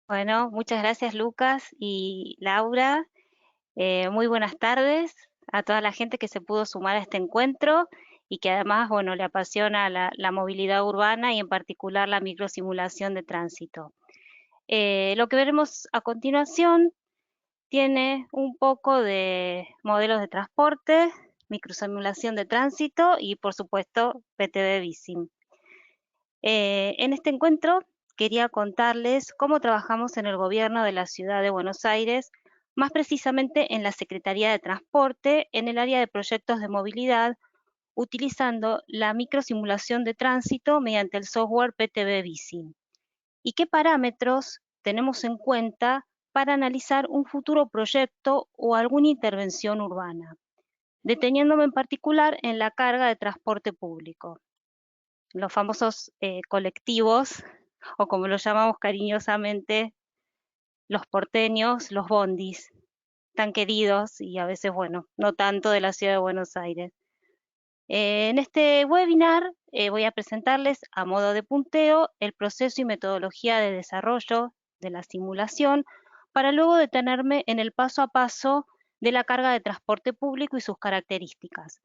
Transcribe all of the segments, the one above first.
Bueno, muchas gracias Lucas y Laura. Muy buenas tardes a toda la gente que se pudo sumar a este encuentro y que además, bueno, le apasiona la movilidad urbana y en particular la microsimulación de tránsito. Lo que veremos a continuación tiene un poco de modelos de transporte, microsimulación de tránsito y por supuesto PTV Bisim. En este encuentro quería contarles cómo trabajamos en el gobierno de la ciudad de Buenos Aires, más precisamente en la Secretaría de Transporte, en el área de proyectos de movilidad, utilizando la microsimulación de tránsito mediante el software PTV Bici. ¿Y qué parámetros tenemos en cuenta para analizar un futuro proyecto o alguna intervención urbana? Deteniéndome en particular en la carga de transporte público, los famosos colectivos, o como los llamamos cariñosamente los porteños, los bondis, tan queridos y a veces, bueno, no tanto de la ciudad de Buenos Aires. En este webinar voy a presentarles a modo de punteo el proceso y metodología de desarrollo de la simulación para luego detenerme en el paso a paso de la carga de transporte público y sus características.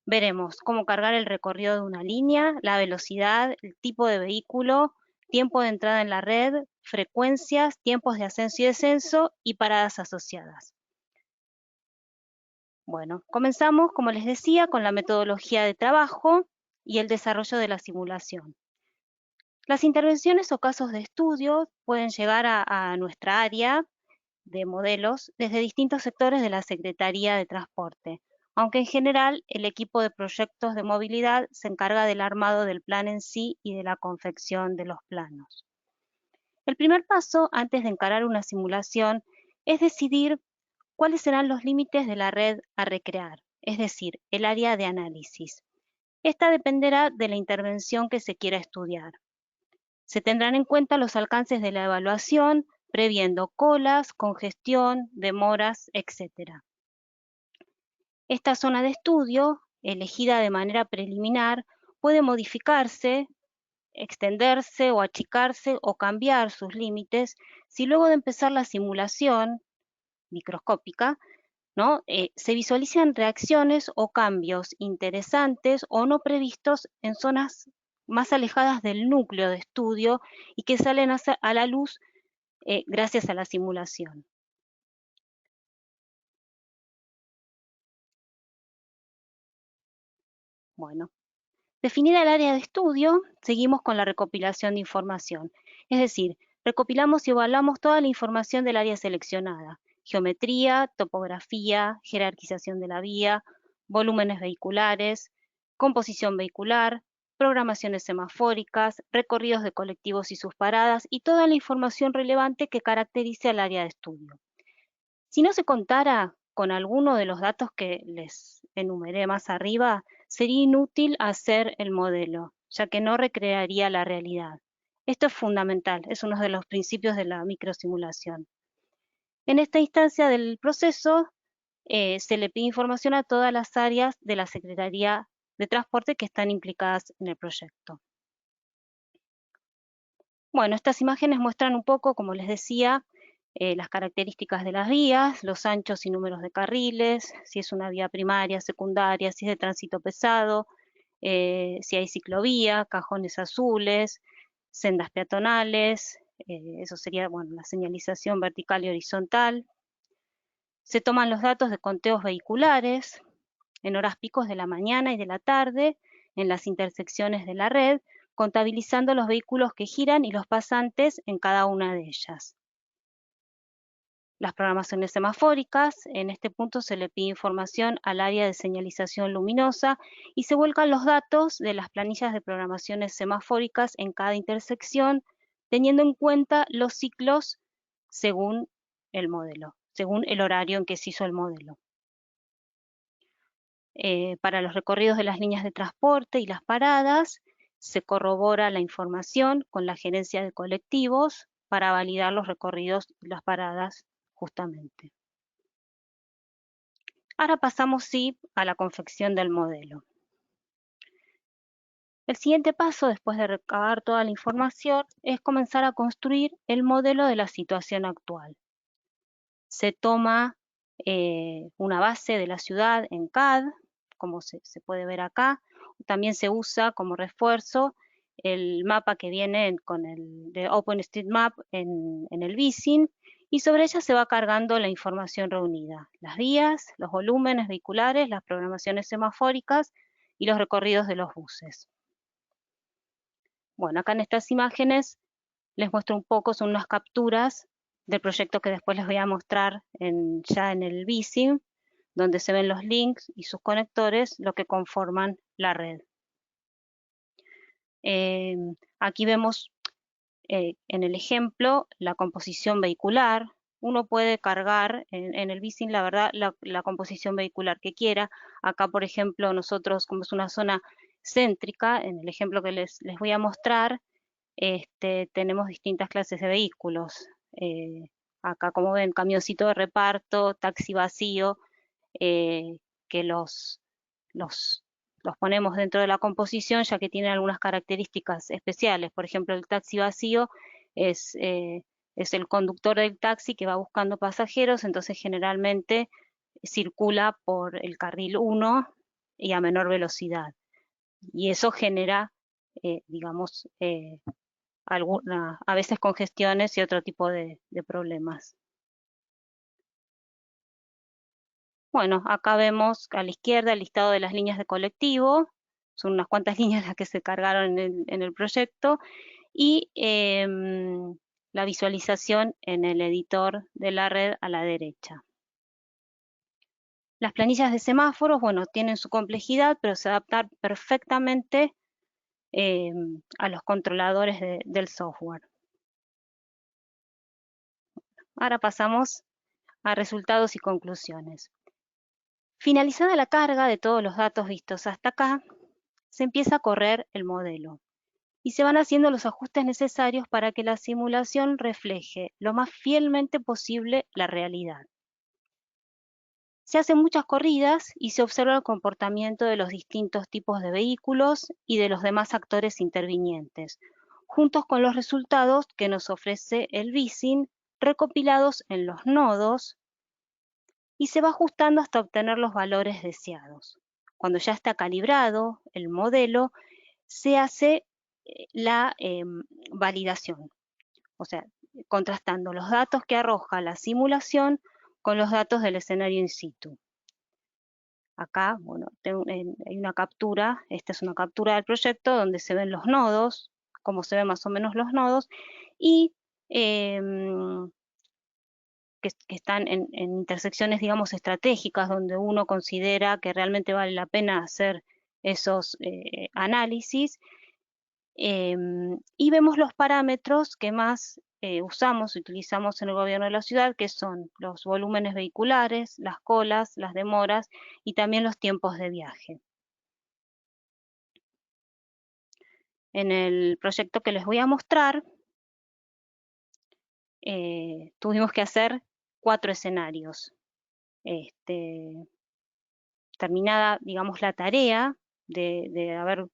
Veremos cómo cargar el recorrido de una línea, la velocidad, el tipo de vehículo, tiempo de entrada en la red, frecuencias, tiempos de ascenso y descenso y paradas asociadas. Bueno, comenzamos, como les decía, con la metodología de trabajo y el desarrollo de la simulación. Las intervenciones o casos de estudio pueden llegar a nuestra área de modelos desde distintos sectores de la Secretaría de Transporte, aunque en general el equipo de proyectos de movilidad se encarga del armado del plan en sí y de la confección de los planos. El primer paso antes de encarar una simulación es decidir cuáles serán los límites de la red a recrear, es decir, el área de análisis. Esta dependerá de la intervención que se quiera estudiar. Se tendrán en cuenta los alcances de la evaluación, previendo colas, congestión, demoras, etc. Esta zona de estudio, elegida de manera preliminar, puede modificarse, extenderse o achicarse o cambiar sus límites si luego de empezar la simulación microscópica, ¿no? Se visualizan reacciones o cambios interesantes o no previstos en zonas más alejadas del núcleo de estudio y que salen a la luz gracias a la simulación. Bueno, definida el área de estudio, seguimos con la recopilación de información. Es decir, recopilamos y evaluamos toda la información del área seleccionada. Geometría, topografía, jerarquización de la vía, volúmenes vehiculares, composición vehicular, programaciones semafóricas, recorridos de colectivos y sus paradas y toda la información relevante que caracterice al área de estudio. Si no se contara con alguno de los datos que les enumeré más arriba, sería inútil hacer el modelo, ya que no recrearía la realidad. Esto es fundamental, es uno de los principios de la microsimulación. En esta instancia del proceso, se le pide información a todas las áreas de la Secretaría de Transporte que están implicadas en el proyecto. Bueno, estas imágenes muestran un poco, como les decía, las características de las vías, los anchos y números de carriles, si es una vía primaria, secundaria, si es de tránsito pesado, si hay ciclovía, cajones azules, sendas peatonales, eso sería, bueno, la señalización vertical y horizontal. Se toman los datos de conteos vehiculares en horas picos de la mañana y de la tarde, en las intersecciones de la red, contabilizando los vehículos que giran y los pasantes en cada una de ellas. Las programaciones semafóricas, en este punto se le pide información al área de señalización luminosa y se vuelcan los datos de las planillas de programaciones semafóricas en cada intersección, teniendo en cuenta los ciclos según el modelo, según el horario en que se hizo el modelo. Para los recorridos de las líneas de transporte y las paradas, se corrobora la información con la gerencia de colectivos para validar los recorridos y las paradas justamente. Ahora pasamos, sí, a la confección del modelo. El siguiente paso, después de recabar toda la información, es comenzar a construir el modelo de la situación actual. Se toma una base de la ciudad en CAD, como se puede ver acá. También se usa como refuerzo el mapa que viene con el de OpenStreetMap en el Vising, y sobre ella se va cargando la información reunida, las vías, los volúmenes vehiculares, las programaciones semafóricas y los recorridos de los buses. Bueno, acá en estas imágenes les muestro un poco, son unas capturas del proyecto que después les voy a mostrar ya en el Vising, donde se ven los links y sus conectores, lo que conforman la red. Aquí vemos en el ejemplo la composición vehicular. Uno puede cargar en el Vising, la verdad, la composición vehicular que quiera. Acá, por ejemplo, nosotros, como es una zona céntrica, en el ejemplo que les voy a mostrar, tenemos distintas clases de vehículos. Acá, como ven, camioncito de reparto, taxi vacío, que los, los ponemos dentro de la composición ya que tienen algunas características especiales. Por ejemplo, el taxi vacío es el conductor del taxi que va buscando pasajeros, entonces generalmente circula por el carril 1 y a menor velocidad. Y eso genera, digamos, a veces congestiones y otro tipo de problemas. Bueno, acá vemos a la izquierda el listado de las líneas de colectivo, son unas cuantas líneas las que se cargaron en el proyecto, y la visualización en el editor de la red a la derecha. Las planillas de semáforos, bueno, tienen su complejidad, pero se adaptan perfectamente a los controladores del software. Ahora pasamos a resultados y conclusiones. Finalizada la carga de todos los datos vistos hasta acá, se empieza a correr el modelo y se van haciendo los ajustes necesarios para que la simulación refleje lo más fielmente posible la realidad. Se hacen muchas corridas y se observa el comportamiento de los distintos tipos de vehículos y de los demás actores intervinientes, juntos con los resultados que nos ofrece el Vising recopilados en los nodos, y se va ajustando hasta obtener los valores deseados. Cuando ya está calibrado el modelo, se hace la validación, o sea, contrastando los datos que arroja la simulación con los datos del escenario in situ. Acá, bueno, hay una captura, esta es una captura del proyecto donde se ven los nodos, cómo se ven más o menos los nodos, y que están en intersecciones, digamos, estratégicas, donde uno considera que realmente vale la pena hacer esos análisis. Y vemos los parámetros que más utilizamos en el gobierno de la ciudad, que son los volúmenes vehiculares, las colas, las demoras y también los tiempos de viaje. En el proyecto que les voy a mostrar, tuvimos que hacer 4 escenarios. Terminada, digamos, la tarea de haber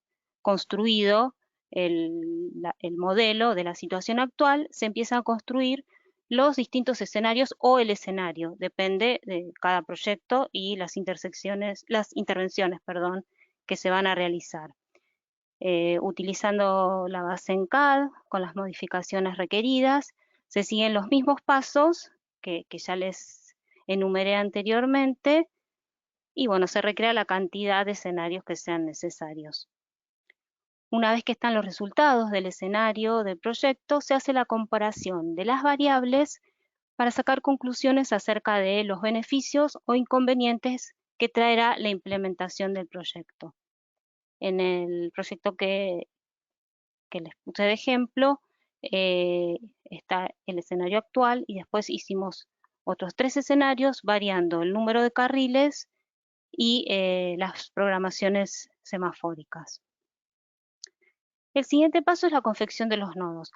construido el modelo de la situación actual, se empiezan a construir los distintos escenarios o el escenario, depende de cada proyecto y las intervenciones, perdón, que se van a realizar. Utilizando la base en CAD con las modificaciones requeridas, se siguen los mismos pasos que ya les enumeré anteriormente, y bueno, se recrea la cantidad de escenarios que sean necesarios. Una vez que están los resultados del escenario del proyecto, se hace la comparación de las variables para sacar conclusiones acerca de los beneficios o inconvenientes que traerá la implementación del proyecto. En el proyecto que les puse de ejemplo, está el escenario actual y después hicimos otros 3 escenarios variando el número de carriles y las programaciones semafóricas. El siguiente paso es la confección de los nodos.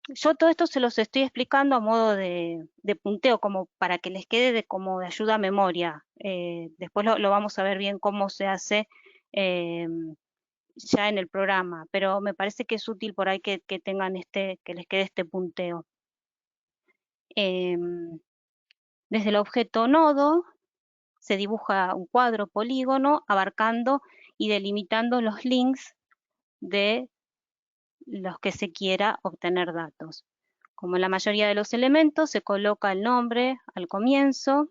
Yo todo esto se los estoy explicando a modo de punteo, como para que les quede como de ayuda a memoria. Después lo vamos a ver bien cómo se hace ya en el programa, pero me parece que es útil por ahí que tengan que les quede este punteo. Desde el objeto nodo se dibuja un cuadro polígono abarcando y delimitando los links de los que se quiera obtener datos. Como en la mayoría de los elementos, se coloca el nombre al comienzo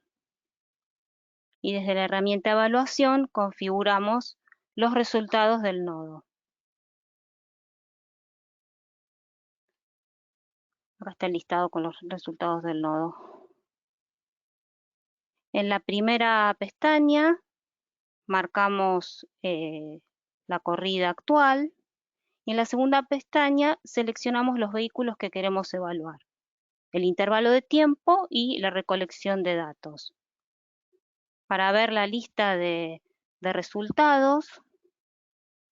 y desde la herramienta de evaluación configuramos los resultados del nodo. Acá está el listado con los resultados del nodo. En la primera pestaña marcamos la corrida actual y en la segunda pestaña seleccionamos los vehículos que queremos evaluar, el intervalo de tiempo y la recolección de datos. Para ver la lista de resultados,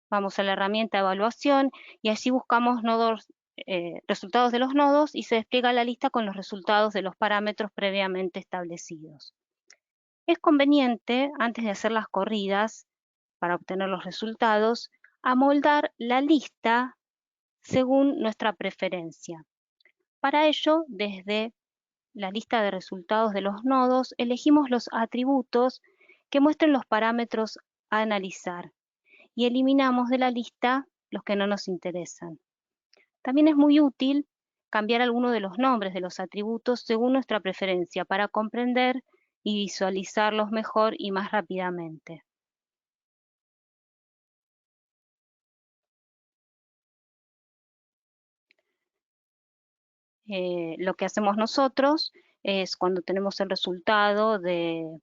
vamos a la herramienta de evaluación y allí buscamos resultados de los nodos y se despliega la lista con los resultados de los parámetros previamente establecidos. Es conveniente, antes de hacer las corridas, para obtener los resultados, amoldar la lista según nuestra preferencia. Para ello, desde la lista de resultados de los nodos, elegimos los atributos que muestren los parámetros a analizar y eliminamos de la lista los que no nos interesan. También es muy útil cambiar alguno de los nombres de los atributos según nuestra preferencia para comprender y visualizarlos mejor y más rápidamente. Lo que hacemos nosotros es cuando tenemos el resultado de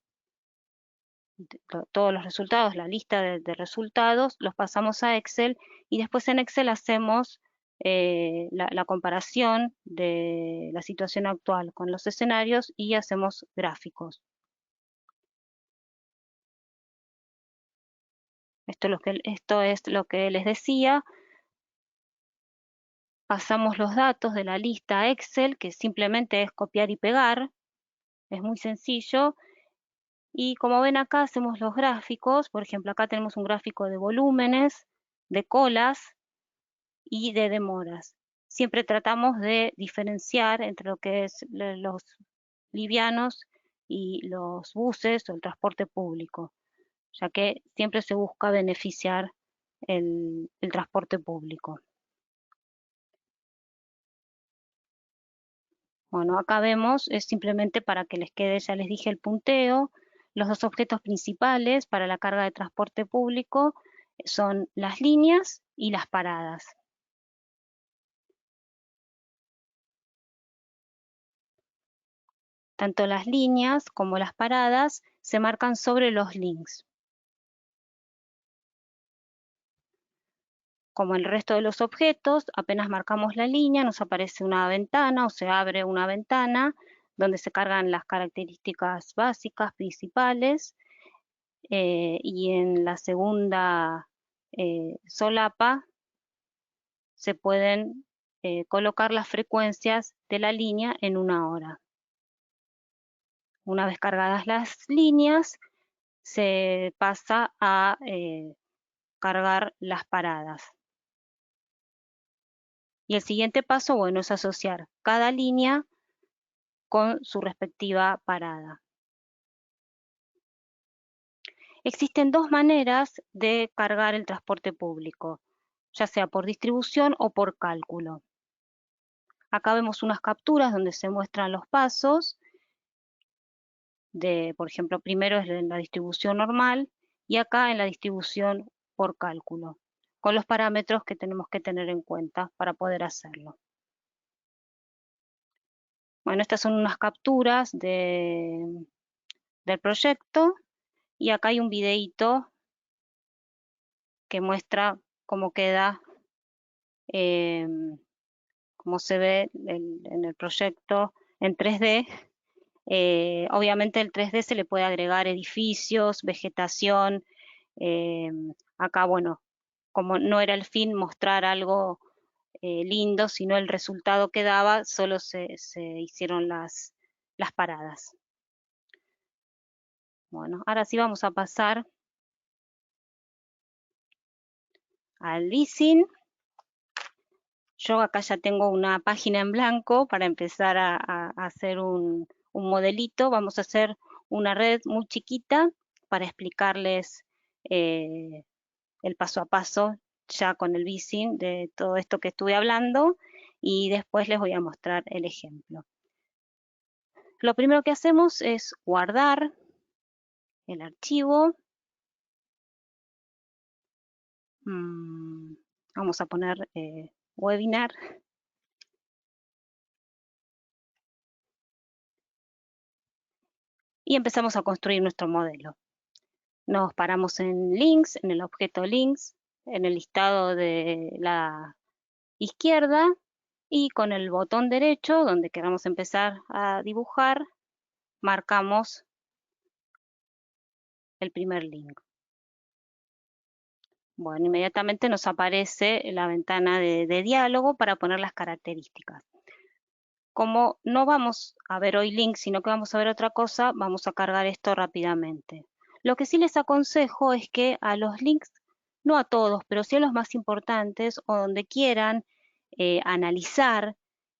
todos los resultados, la lista de resultados, los pasamos a Excel y después en Excel hacemos la comparación de la situación actual con los escenarios y hacemos gráficos. Esto es lo que les decía. Pasamos los datos de la lista a Excel, que simplemente es copiar y pegar. Es muy sencillo. Y como ven acá hacemos los gráficos. Por ejemplo, acá tenemos un gráfico de volúmenes, de colas y de demoras. Siempre tratamos de diferenciar entre lo que es los livianos y los buses o el transporte público, ya que siempre se busca beneficiar el transporte público. Bueno, acá vemos, es simplemente para que les quede, ya les dije, el punteo. Los dos objetos principales para la carga de transporte público son las líneas y las paradas. Tanto las líneas como las paradas se marcan sobre los links. Como el resto de los objetos, apenas marcamos la línea, nos aparece una ventana o se abre una ventana donde se cargan las características básicas principales y en la segunda solapa se pueden colocar las frecuencias de la línea en una hora. Una vez cargadas las líneas, se pasa a cargar las paradas. Y el siguiente paso, bueno, es asociar cada línea con su respectiva parada. Existen dos maneras de cargar el transporte público, ya sea por distribución o por cálculo. Acá vemos unas capturas donde se muestran los pasos por ejemplo, primero es en la distribución normal y acá en la distribución por cálculo, con los parámetros que tenemos que tener en cuenta para poder hacerlo. Bueno, estas son unas capturas del proyecto y acá hay un videíto que muestra cómo queda, cómo se ve en el proyecto en 3D. Obviamente el 3D se le puede agregar edificios, vegetación. Acá, bueno, como no era el fin mostrar algo lindo, sino el resultado que daba, solo se hicieron las paradas. Bueno, ahora sí vamos a pasar al Vising. Yo acá ya tengo una página en blanco para empezar a hacer un modelito. Vamos a hacer una red muy chiquita para explicarles eh, el paso a paso ya con el Vising de todo esto que estuve hablando y después les voy a mostrar el ejemplo. Lo primero que hacemos es guardar el archivo. Vamos a poner webinar. Y empezamos a construir nuestro modelo. Nos paramos en links, en el objeto links, en el listado de la izquierda y con el botón derecho, donde queramos empezar a dibujar, marcamos el primer link. Bueno, inmediatamente nos aparece la ventana de diálogo para poner las características. Como no vamos a ver hoy links, sino que vamos a ver otra cosa, vamos a cargar esto rápidamente. Lo que sí les aconsejo es que a los links, no a todos, pero sí a los más importantes o donde quieran analizar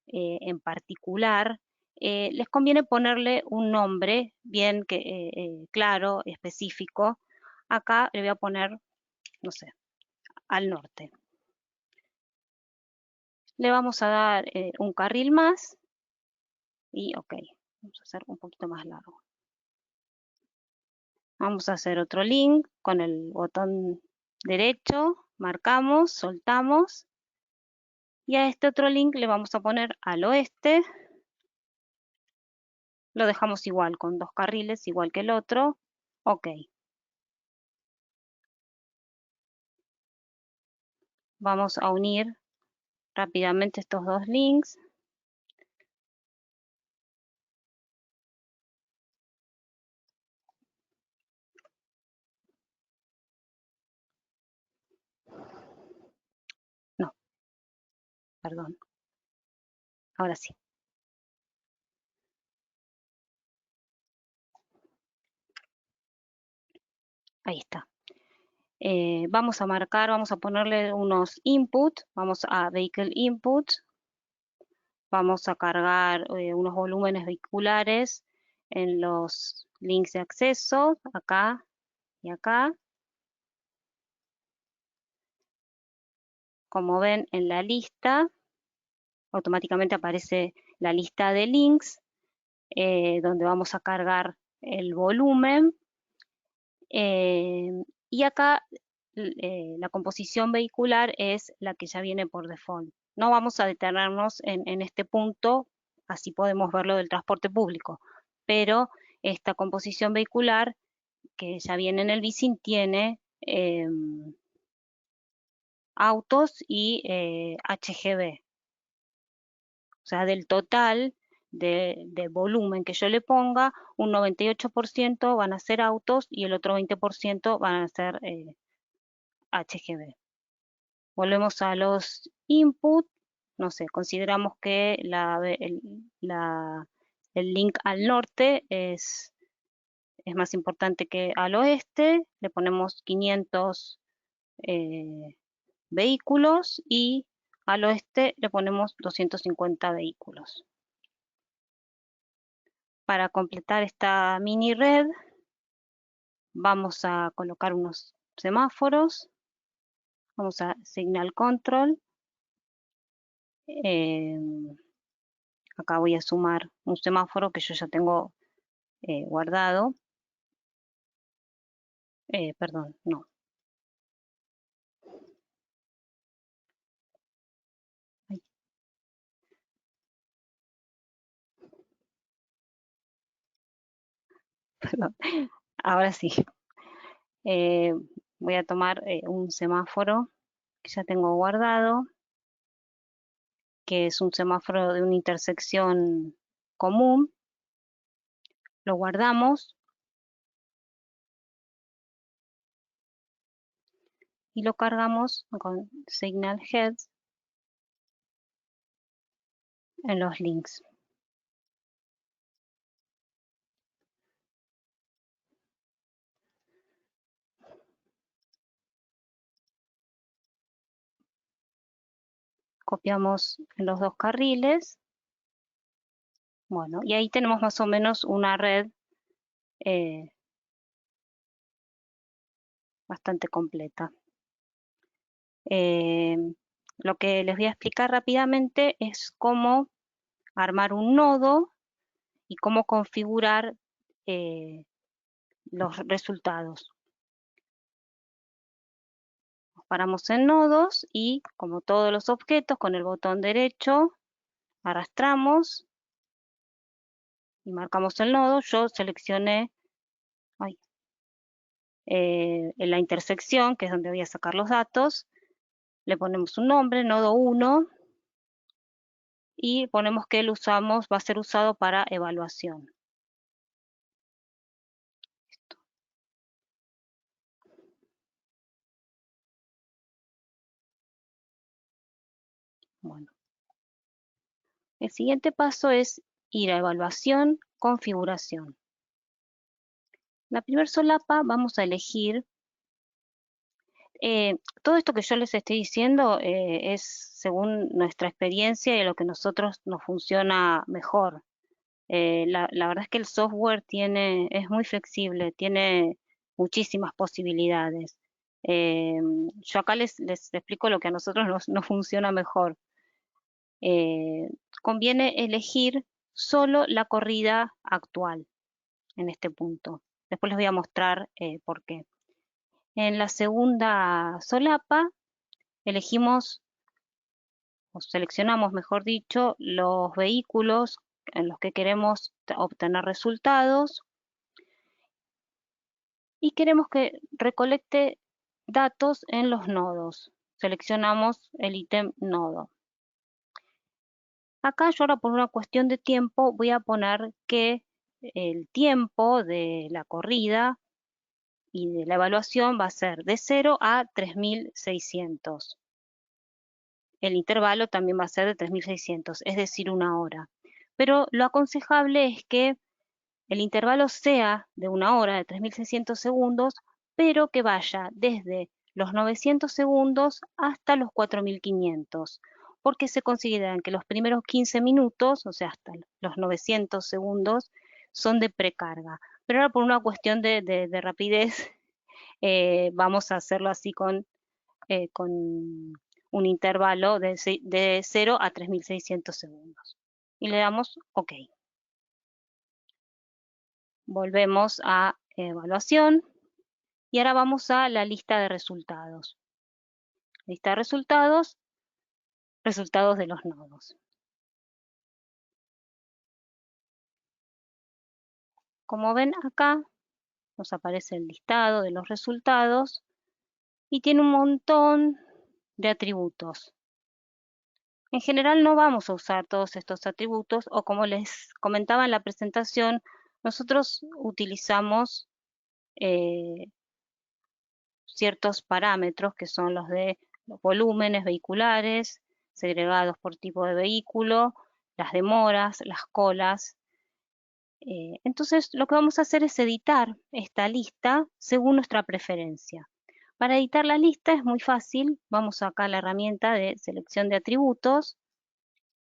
en particular, les conviene ponerle un nombre bien claro, específico. Acá le voy a poner, no sé, al norte. Le vamos a dar un carril más y ok, vamos a hacer un poquito más largo. Vamos a hacer otro link con el botón derecho, marcamos, soltamos y a este otro link le vamos a poner al oeste. Lo dejamos igual, con 2 carriles, igual que el otro. Ok. Vamos a unir rápidamente estos 2 links. No, perdón. Ahora sí. Ahí está. Vamos a marcar, vamos a ponerle unos input. Vamos a Vehicle Input. Vamos a cargar unos volúmenes vehiculares en los links de acceso, acá y acá. Como ven en la lista, automáticamente aparece la lista de links, donde vamos a cargar el volumen. Y acá la composición vehicular es la que ya viene por default. No vamos a detenernos en este punto, así podemos ver lo del transporte público, pero esta composición vehicular que ya viene en el Vising tiene autos y HGV. O sea, del total de volumen que yo le ponga, un 98% van a ser autos y el otro 20% van a ser HGV. Volvemos a los input, no sé, consideramos que el link al norte es más importante que al oeste, le ponemos 500 vehículos y al oeste le ponemos 250 vehículos. Para completar esta mini red vamos a colocar unos semáforos, vamos a Signal Control, acá voy a sumar un semáforo que yo ya tengo guardado, perdón, no. Ay, perdón. Ahora sí. Eh, voy a tomar un semáforo que ya tengo guardado, que es un semáforo de una intersección común. Lo guardamos y lo cargamos con Signal Heads en los links. copiamos en los dos carriles. Bueno, y ahí tenemos más o menos una red bastante completa. Lo que les voy a explicar rápidamente es cómo armar un nodo y cómo configurar los resultados. Nos paramos en nodos y, como todos los objetos, con el botón derecho arrastramos y marcamos el nodo. Yo seleccioné en la intersección, que es donde voy a sacar los datos. Le ponemos un nombre, nodo 1, y ponemos que va a ser usado para evaluación. Bueno, el siguiente paso es ir a evaluación, configuración. La primera solapa vamos a elegir, todo esto que yo les estoy diciendo es según nuestra experiencia y lo que nosotros nos funciona mejor. La verdad es que el software es muy flexible, tiene muchísimas posibilidades. Yo acá les explico lo que a nosotros nos funciona mejor. Conviene elegir solo la corrida actual en este punto. Después les voy a mostrar por qué. En la segunda solapa elegimos, o seleccionamos, mejor dicho, los vehículos en los que queremos obtener resultados y queremos que recolecte datos en los nodos. Seleccionamos el ítem nodo. Acá yo ahora, por una cuestión de tiempo, voy a poner que el tiempo de la corrida y de la evaluación va a ser de 0 a 3600. El intervalo también va a ser de 3600, es decir, 1 hora. Pero lo aconsejable es que el intervalo sea de 1 hora, de 3600 segundos, pero que vaya desde los 900 segundos hasta los 4500, porque se consideran que los primeros 15 minutos, o sea, hasta los 900 segundos, son de precarga. Pero ahora, por una cuestión de rapidez, vamos a hacerlo así con un intervalo de 0 a 3600 segundos. Y le damos OK. Volvemos a evaluación y ahora vamos a la lista de resultados. Lista de resultados, resultados de los nodos. Como ven acá, nos aparece el listado de los resultados y tiene un montón de atributos. En general no vamos a usar todos estos atributos, o como les comentaba en la presentación, nosotros utilizamos ciertos parámetros que son los de los volúmenes vehiculares, segregados por tipo de vehículo, las demoras, las colas. Entonces lo que vamos a hacer es editar esta lista según nuestra preferencia. Para editar la lista es muy fácil, vamos acá a la herramienta de selección de atributos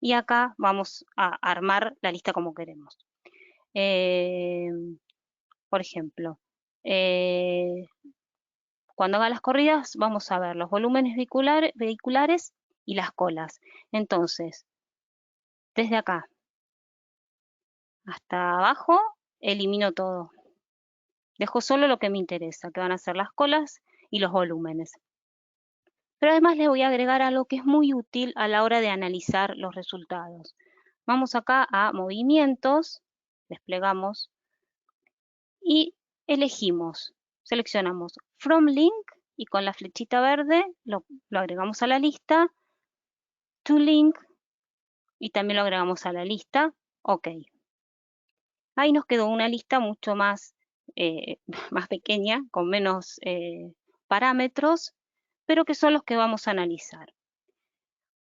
y acá vamos a armar la lista como queremos. Por ejemplo, cuando haga las corridas vamos a ver los volúmenes vehiculares y las colas. Entonces, desde acá hasta abajo elimino todo. Dejo solo lo que me interesa, que van a ser las colas y los volúmenes. Pero además le voy a agregar algo que es muy útil a la hora de analizar los resultados. Vamos acá a movimientos, desplegamos y elegimos, seleccionamos From Link y con la flechita verde lo agregamos a la lista, To Link y también lo agregamos a la lista, OK. Ahí nos quedó una lista mucho más, más pequeña, con menos parámetros, pero que son los que vamos a analizar.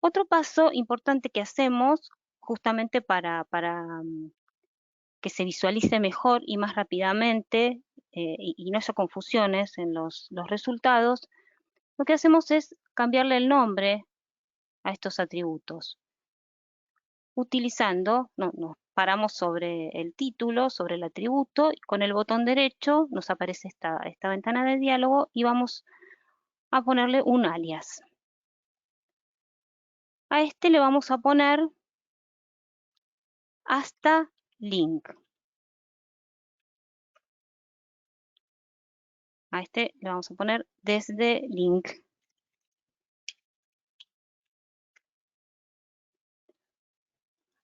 Otro paso importante que hacemos justamente para que se visualice mejor y más rápidamente y no haya confusiones en los resultados, lo que hacemos es cambiarle el nombre a estos atributos. Utilizando, nos paramos sobre el título, sobre el atributo, y con el botón derecho nos aparece esta ventana de diálogo y vamos a ponerle un alias. A este le vamos a poner hasta link. A este le vamos a poner desde link.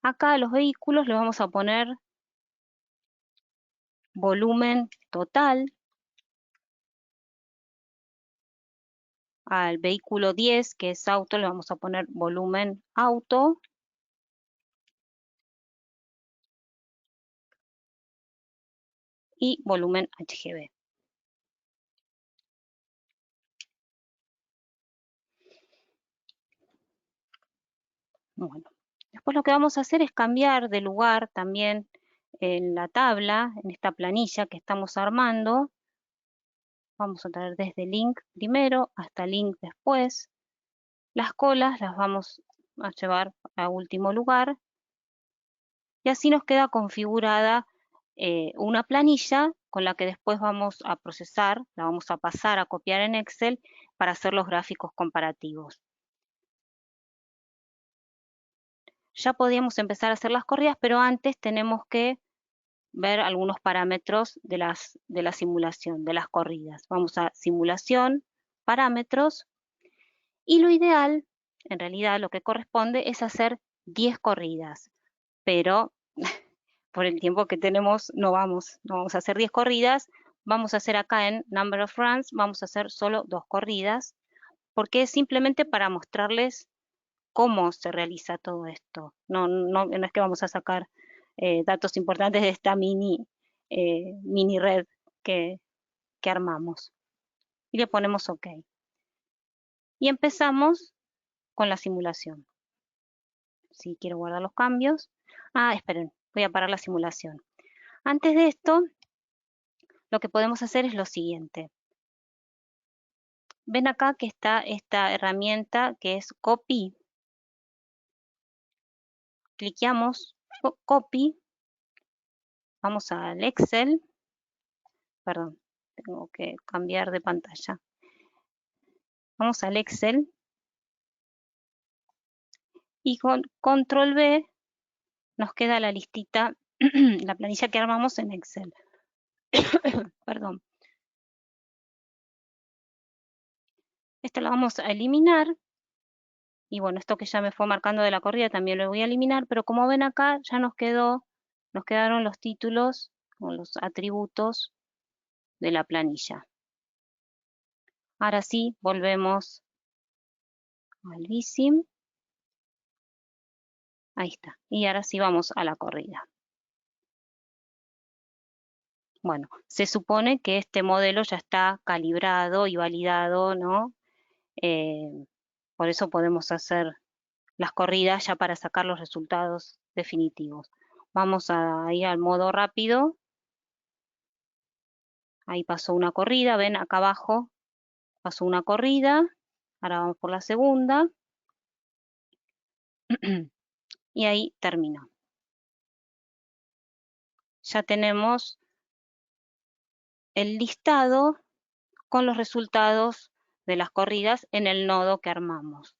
Acá a los vehículos le vamos a poner volumen total. Al vehículo 10, que es auto, le vamos a poner volumen auto. Y volumen HGB. Bueno, después lo que vamos a hacer es cambiar de lugar también en la tabla, en esta planilla que estamos armando. Vamos a traer desde link primero hasta link después. Las colas las vamos a llevar a último lugar. Y así nos queda configurada una planilla con la que después vamos a procesar, la vamos a pasar a copiar en Excel para hacer los gráficos comparativos. Ya podíamos empezar a hacer las corridas, pero antes tenemos que ver algunos parámetros de la simulación, de las corridas. Vamos a simulación, parámetros, y lo ideal, en realidad lo que corresponde es hacer 10 corridas, pero por el tiempo que tenemos no vamos a hacer 10 corridas, vamos a hacer acá en Number of Runs, vamos a hacer solo 2 corridas, porque es simplemente para mostrarles cómo se realiza todo esto. No es que vamos a sacar datos importantes de esta mini red que armamos. Y le ponemos OK. Y empezamos con la simulación. Si quiero guardar los cambios. Esperen, voy a parar la simulación. Antes de esto, lo que podemos hacer es lo siguiente. Ven acá que está esta herramienta que es Copy. Cliqueamos Copy. Vamos al Excel. Perdón, tengo que cambiar de pantalla. Vamos al Excel y con Control V nos queda la listita, la planilla que armamos en Excel. Perdón. Esta la vamos a eliminar. Y bueno, esto que ya me fue marcando de la corrida también lo voy a eliminar, pero como ven acá ya nos quedaron los títulos o los atributos de la planilla. Ahora sí, volvemos al BISIM. Ahí está. Y ahora sí vamos a la corrida. Bueno, se supone que este modelo ya está calibrado y validado, ¿no? Por eso podemos hacer las corridas ya para sacar los resultados definitivos. Vamos a ir al modo rápido. Ahí pasó una corrida, ven acá abajo, pasó una corrida. Ahora vamos por la segunda. Y ahí terminó. Ya tenemos el listado con los resultados de las corridas en el nodo que armamos.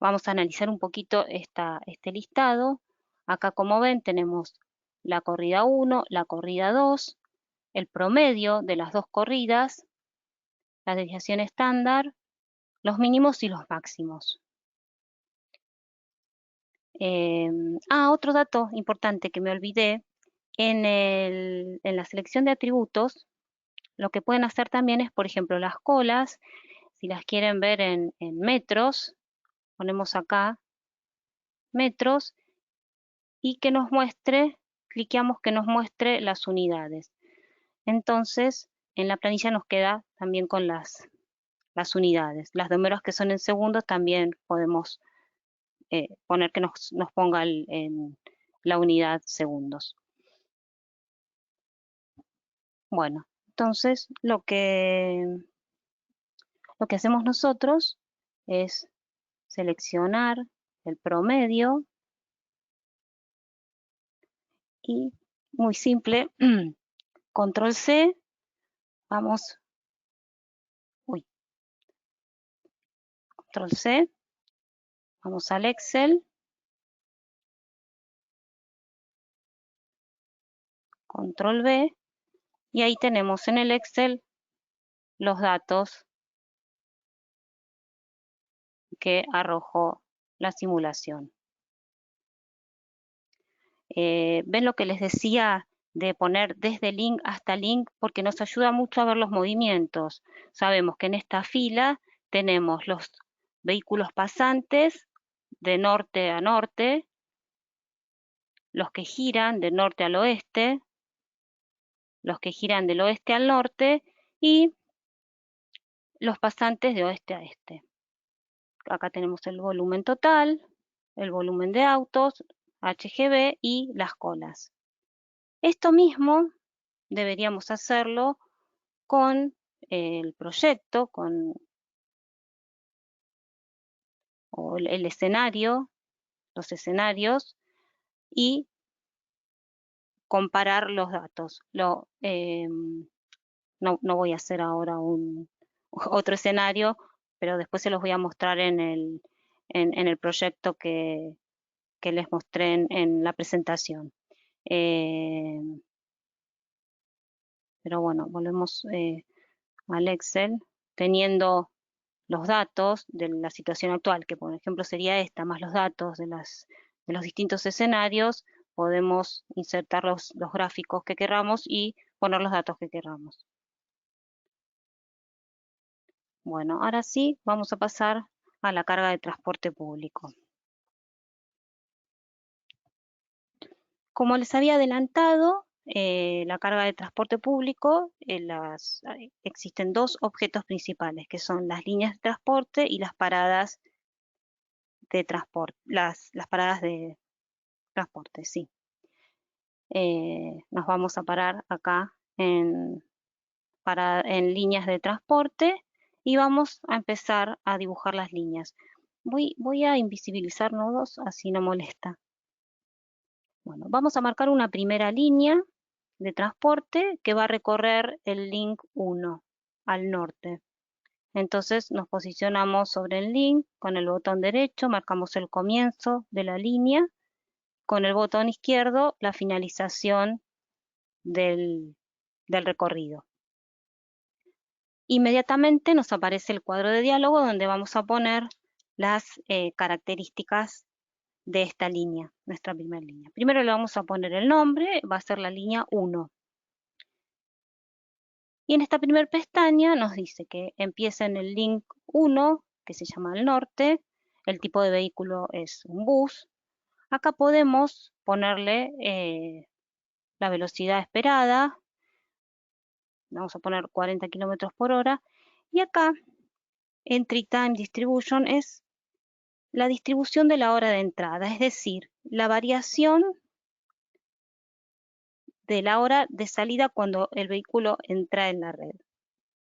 Vamos a analizar un poquito este listado. Acá, como ven, tenemos la corrida 1, la corrida 2, el promedio de las dos corridas, la desviación estándar, los mínimos y los máximos. Otro dato importante que me olvidé, en la selección de atributos, lo que pueden hacer también es, por ejemplo, las colas, si las quieren ver en metros, ponemos acá metros y que nos muestre, cliqueamos que nos muestre las unidades. Entonces, en la planilla nos queda también con las unidades. Las números que son en segundos también podemos poner que nos ponga en la unidad segundos. Bueno, entonces lo que hacemos nosotros es seleccionar el promedio y muy simple, control C, vamos, control C, vamos al Excel, control V, y ahí tenemos en el Excel los datos que arrojó la simulación. ¿Ven lo que les decía de poner desde link hasta link? Porque nos ayuda mucho a ver los movimientos. Sabemos que en esta fila tenemos los vehículos pasantes de norte a norte, los que giran de norte al oeste, los que giran del oeste al norte y los pasantes de oeste a este. Acá tenemos el volumen total, el volumen de autos, HGV y las colas. Esto mismo deberíamos hacerlo con el proyecto, o el escenario, los escenarios, y comparar los datos. No voy a hacer ahora otro escenario, pero después se los voy a mostrar en el proyecto que les mostré en la presentación. Pero bueno, volvemos al Excel, teniendo los datos de la situación actual, que por ejemplo sería esta, más los datos de los distintos escenarios, podemos insertar los gráficos que queramos y poner los datos que queramos. Bueno, ahora sí vamos a pasar a la carga de transporte público. Como les había adelantado, la carga de transporte público, existen dos objetos principales, que son las líneas de transporte y las paradas de transporte, las paradas de transporte, sí. Nos vamos a parar acá en líneas de transporte y vamos a empezar a dibujar las líneas. Voy a invisibilizar nodos, así no molesta. Bueno, vamos a marcar una primera línea de transporte que va a recorrer el link 1 al norte. Entonces nos posicionamos sobre el link con el botón derecho, marcamos el comienzo de la línea, con el botón izquierdo la finalización del recorrido. Inmediatamente nos aparece el cuadro de diálogo donde vamos a poner las características de esta línea, nuestra primera línea. Primero le vamos a poner el nombre, va a ser la línea 1. Y en esta primera pestaña nos dice que empieza en el link 1, que se llama al norte, el tipo de vehículo es un bus. Acá podemos ponerle la velocidad esperada, vamos a poner 40 km por hora, y acá Entry Time Distribution es la distribución de la hora de entrada, es decir, la variación de la hora de salida cuando el vehículo entra en la red.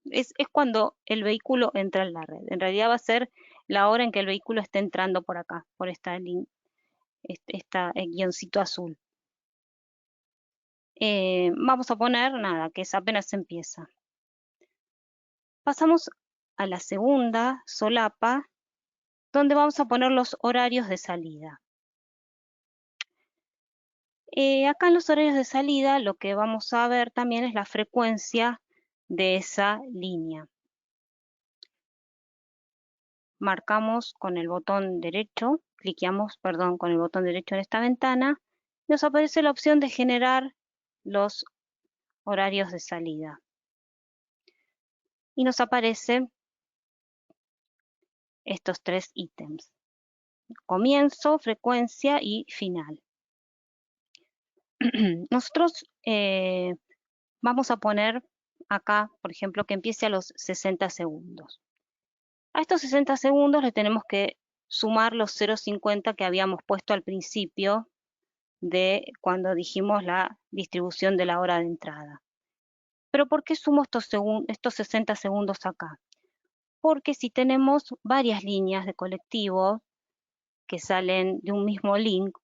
Es cuando el vehículo entra en la red. En realidad va a ser la hora en que el vehículo esté entrando por acá, por esta guioncito azul. Vamos a poner nada, que es apenas empieza. Pasamos a la segunda solapa, donde vamos a poner los horarios de salida. Acá en los horarios de salida lo que vamos a ver también es la frecuencia de esa línea. Marcamos con el botón derecho, cliqueamos, perdón, con el botón derecho en esta ventana, nos aparece la opción de generar los horarios de salida. Y nos aparecen estos tres ítems: comienzo, frecuencia y final. Nosotros vamos a poner acá, por ejemplo, que empiece a los 60 segundos. A estos 60 segundos le tenemos que sumar los 0,50 que habíamos puesto al principio de cuando dijimos la distribución de la hora de entrada. Pero ¿por qué sumo estos 60 segundos acá? porque si tenemos varias líneas de colectivo que salen de un mismo link,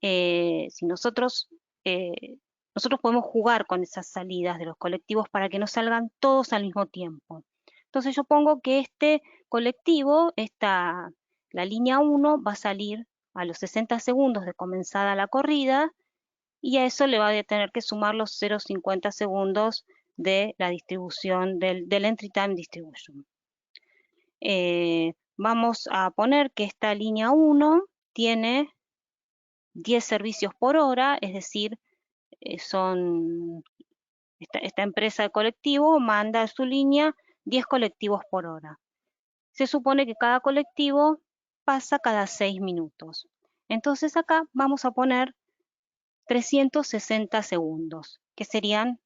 si nosotros podemos jugar con esas salidas de los colectivos para que no salgan todos al mismo tiempo. Entonces yo pongo que este colectivo, la línea 1 va a salir a los 60 segundos de comenzada la corrida y a eso le va a tener que sumar los 0,50 segundos de la distribución del Entry Time Distribution. Vamos a poner que esta línea 1 tiene 10 servicios por hora, es decir, esta empresa de colectivo manda a su línea 10 colectivos por hora. Se supone que cada colectivo pasa cada 6 minutos. Entonces acá vamos a poner 360 segundos, que serían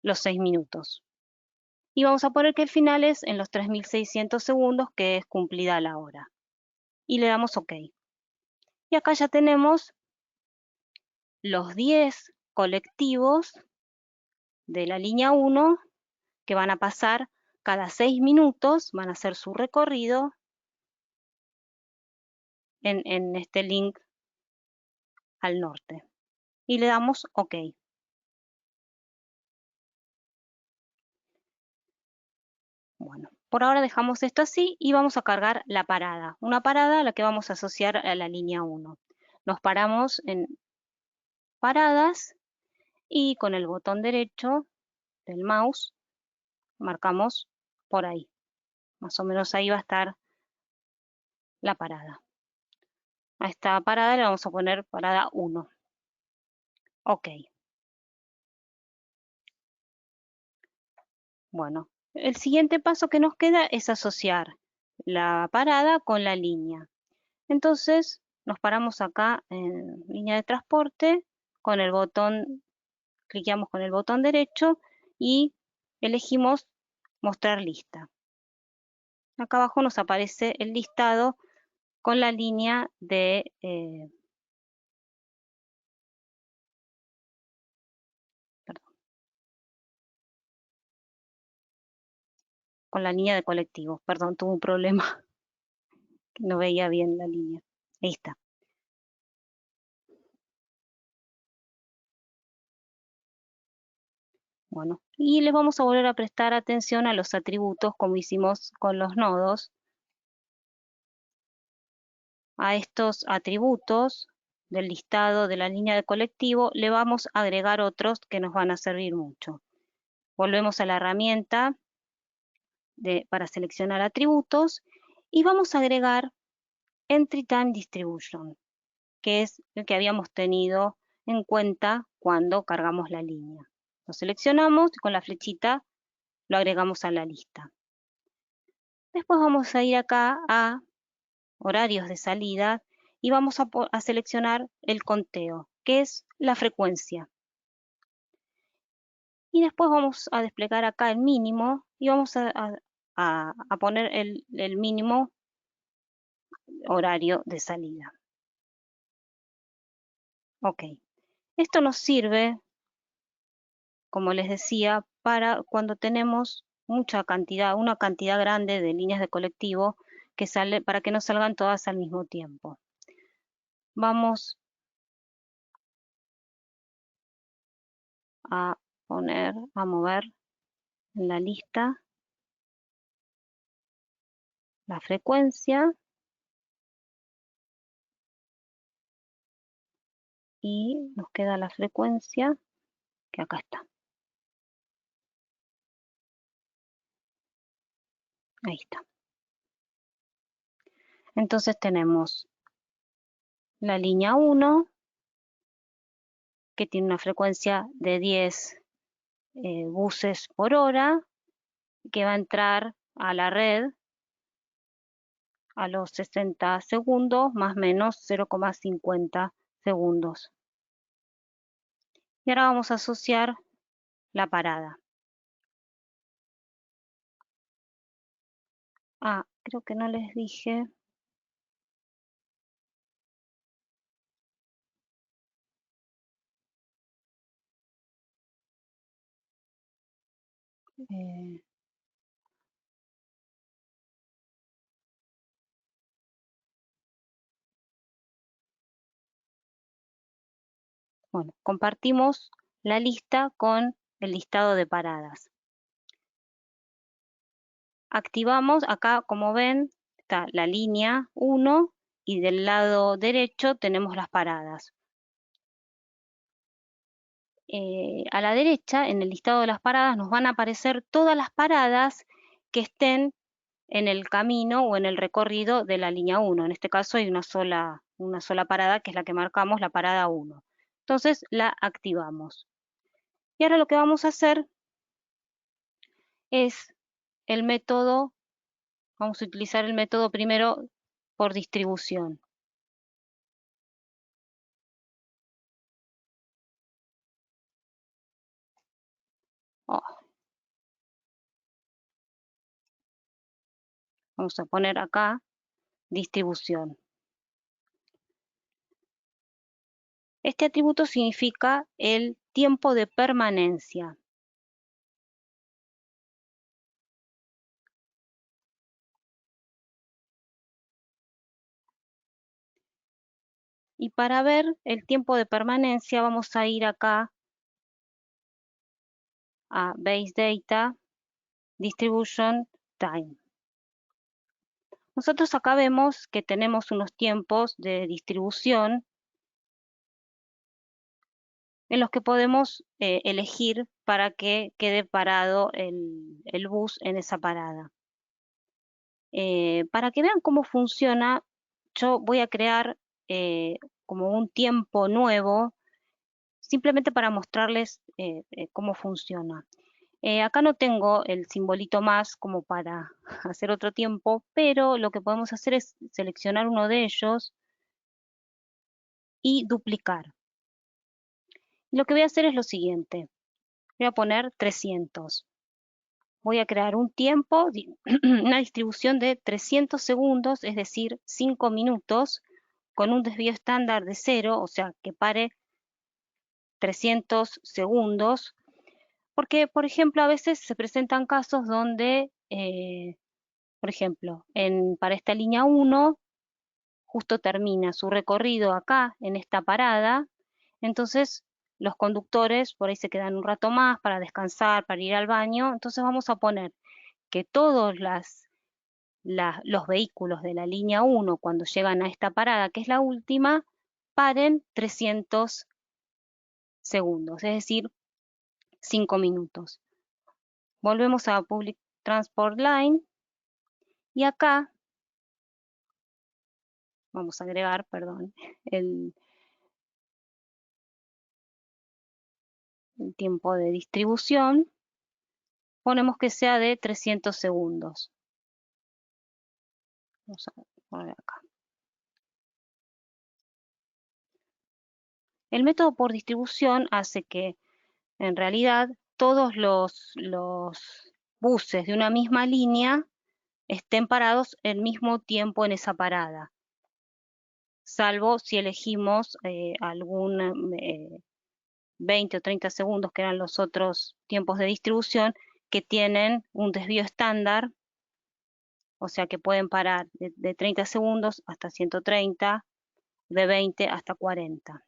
los 6 minutos. Y vamos a poner que el final es en los 3600 segundos, que es cumplida la hora. Y le damos OK. Y acá ya tenemos los 10 colectivos de la línea 1 que van a pasar cada 6 minutos, van a hacer su recorrido en este link al norte. Y le damos OK. Bueno, por ahora dejamos esto así y vamos a cargar la parada. Una parada a la que vamos a asociar a la línea 1. Nos paramos en paradas y con el botón derecho del mouse marcamos por ahí. Más o menos ahí va a estar la parada. A esta parada le vamos a poner parada 1. OK. Bueno, el siguiente paso que nos queda es asociar la parada con la línea. Entonces nos paramos acá en línea de transporte, con el botón, cliqueamos con el botón derecho y elegimos mostrar lista. Acá abajo nos aparece el listado con la línea con la línea de colectivos. Perdón, tuve un problema, no veía bien la línea. Ahí está. Bueno, y les vamos a volver a prestar atención a los atributos como hicimos con los nodos. A estos atributos del listado de la línea de colectivo le vamos a agregar otros que nos van a servir mucho. Volvemos a la herramienta para seleccionar atributos y vamos a agregar Entry Time Distribution, que es el que habíamos tenido en cuenta cuando cargamos la línea. Lo seleccionamos y con la flechita lo agregamos a la lista. Después vamos a ir acá a horarios de salida y vamos a seleccionar el conteo, que es la frecuencia. Y después vamos a desplegar acá el mínimo y vamos a poner el mínimo horario de salida. OK. Esto nos sirve, como les decía, para cuando tenemos una cantidad grande de líneas de colectivo para que no salgan todas al mismo tiempo. Vamos a mover en la lista la frecuencia y nos queda la frecuencia que acá está. Ahí está. Entonces tenemos la línea 1 que tiene una frecuencia de 10 buses por hora que va a entrar a la red a los 60 segundos más o menos 0,50 segundos. Y ahora vamos a asociar la parada. Creo que no les dije. Bueno, compartimos la lista con el listado de paradas. Activamos, acá como ven, está la línea 1 y del lado derecho tenemos las paradas. A la derecha, en el listado de las paradas, nos van a aparecer todas las paradas que estén en el camino o en el recorrido de la línea 1. En este caso hay una sola parada, que es la que marcamos, la parada 1. Entonces la activamos. Y ahora lo que vamos a hacer es el método, vamos a utilizar el método primero por distribución. Oh, vamos a poner acá distribución. Este atributo significa el tiempo de permanencia. Y para ver el tiempo de permanencia vamos a ir acá a Base Data, Distribution Time. Nosotros acá vemos que tenemos unos tiempos de distribución en los que podemos elegir para que quede parado el bus en esa parada. Para que vean cómo funciona, yo voy a crear como un tiempo nuevo, simplemente para mostrarles cómo funciona. Acá no tengo el simbolito más como para hacer otro tiempo, pero lo que podemos hacer es seleccionar uno de ellos y duplicar. Lo que voy a hacer es lo siguiente. Voy a poner 300. Voy a crear un tiempo, una distribución de 300 segundos, es decir, 5 minutos, con un desvío estándar de 0, o sea, que pare 300 segundos, porque, por ejemplo, a veces se presentan casos donde, por ejemplo, para esta línea 1, justo termina su recorrido acá, en esta parada, entonces los conductores por ahí se quedan un rato más para descansar, para ir al baño, entonces vamos a poner que todos los vehículos de la línea 1, cuando llegan a esta parada, que es la última, paren 300 segundos, es decir, 5 minutos. Volvemos a Public Transport Line y acá vamos a agregar, perdón, el tiempo de distribución. Ponemos que sea de 300 segundos. Vamos a poner acá. El método por distribución hace que, en realidad, todos los buses de una misma línea estén parados al mismo tiempo en esa parada, salvo si elegimos algún 20 o 30 segundos, que eran los otros tiempos de distribución, que tienen un desvío estándar, o sea que pueden parar de 30 segundos hasta 130, de 20 hasta 40.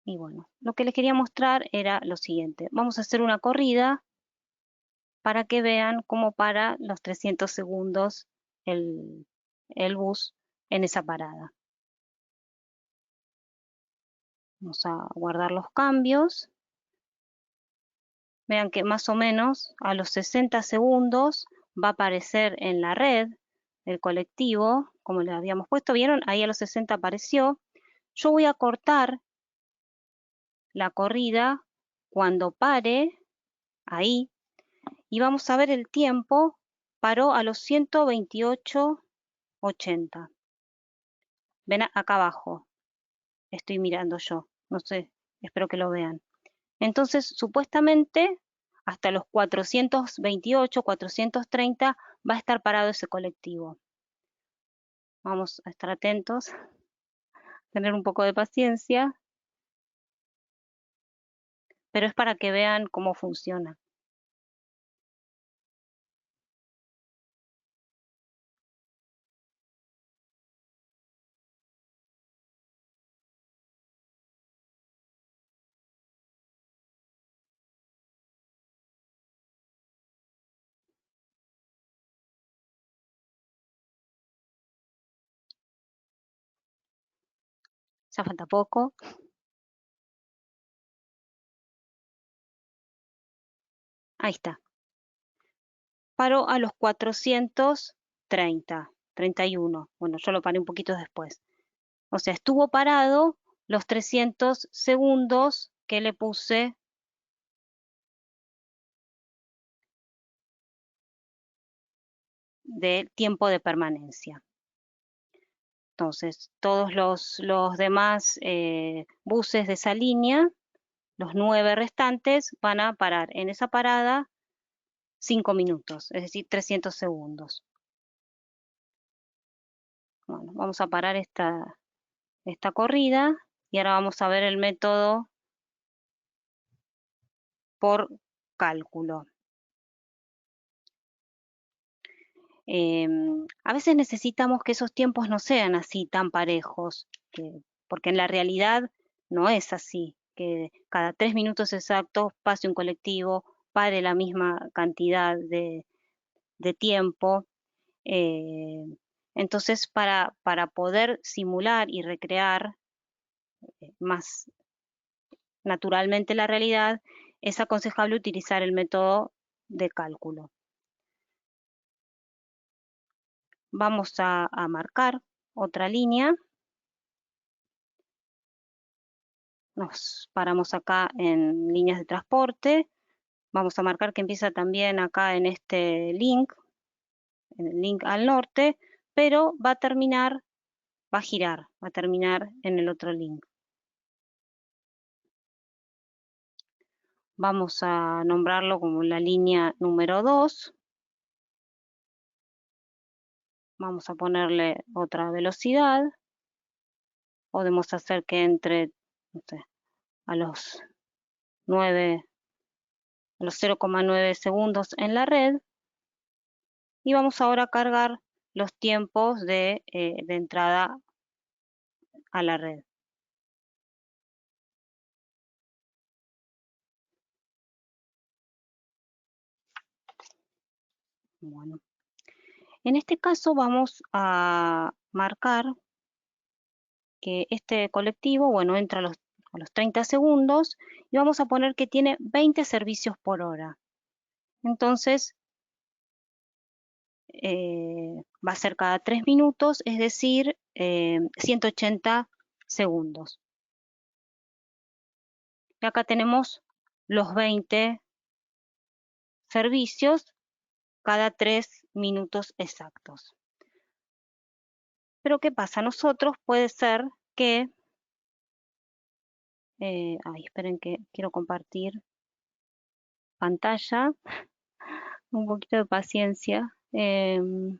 Y bueno, lo que les quería mostrar era lo siguiente. Vamos a hacer una corrida para que vean cómo para los 300 segundos el bus en esa parada. Vamos a guardar los cambios. Vean que más o menos a los 60 segundos va a aparecer en la red el colectivo, como le habíamos puesto. ¿Vieron? Ahí a los 60 apareció. Yo voy a cortar la corrida cuando pare, ahí, y vamos a ver el tiempo. Paró a los 128:80. Ven acá abajo, estoy mirando yo, no sé, espero que lo vean. Entonces, supuestamente, hasta los 428, 430 va a estar parado ese colectivo. Vamos a estar atentos, tener un poco de paciencia, pero es para que vean cómo funciona. Ya falta poco. Ahí está. Paró a los 431. Bueno, yo lo paré un poquito después. O sea, estuvo parado los 300 segundos que le puse de tiempo de permanencia. Entonces, todos los demás buses de esa línea, los 9 restantes, van a parar en esa parada 5 minutos, es decir, 300 segundos. Bueno, vamos a parar esta corrida y ahora vamos a ver el método por cálculo. A veces necesitamos que esos tiempos no sean así tan parejos, porque en la realidad no es así, que cada 3 minutos exactos pase un colectivo, pare la misma cantidad de tiempo. Eh, entonces, para poder simular y recrear más naturalmente la realidad, es aconsejable utilizar el método de cálculo. Vamos a marcar otra línea. Nos paramos acá en líneas de transporte. Vamos a marcar que empieza también acá en este link, en el link al norte, pero va a girar, va a terminar en el otro link. Vamos a nombrarlo como la línea número 2. Vamos a ponerle otra velocidad. Podemos hacer que entre, no sé, a los 0,9 segundos en la red. Y vamos ahora a cargar los tiempos de entrada a la red. Bueno, en este caso vamos a marcar que este colectivo, bueno, entra a los 30 segundos y vamos a poner que tiene 20 servicios por hora. Entonces, va a ser cada 3 minutos, es decir, 180 segundos. Y acá tenemos los 20 servicios cada 3 minutos exactos. Pero ¿qué pasa? Nosotros puede ser que, esperen que quiero compartir pantalla, un poquito de paciencia. Mm,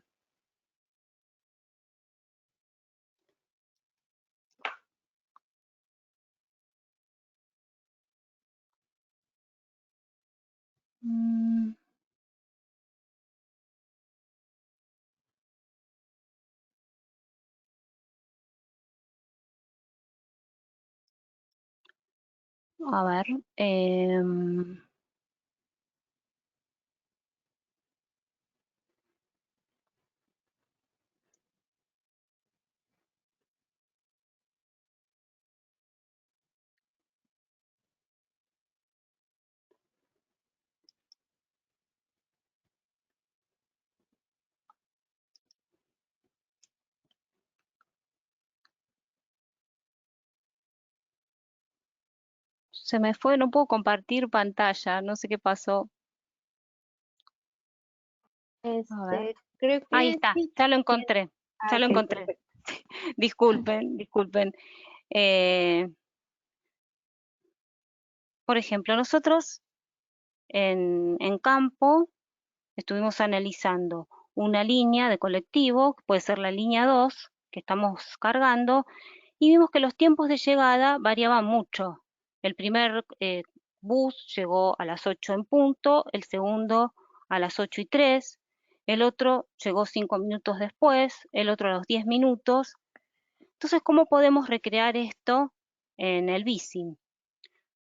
a ver, se me fue, no puedo compartir pantalla, no sé qué pasó. A ver, Creo ahí que está, sí. ya lo encontré, Ah, ya lo ok, encontré. perfecto. Disculpen, disculpen. Eh, por ejemplo, nosotros en campo estuvimos analizando una línea de colectivo, que puede ser la línea 2, que estamos cargando, y vimos que los tiempos de llegada variaban mucho. El primer bus llegó a las 8 en punto, el segundo a las 8:03, el otro llegó 5 minutos después, el otro a los 10 minutos. Entonces, ¿cómo podemos recrear esto en el BICIM?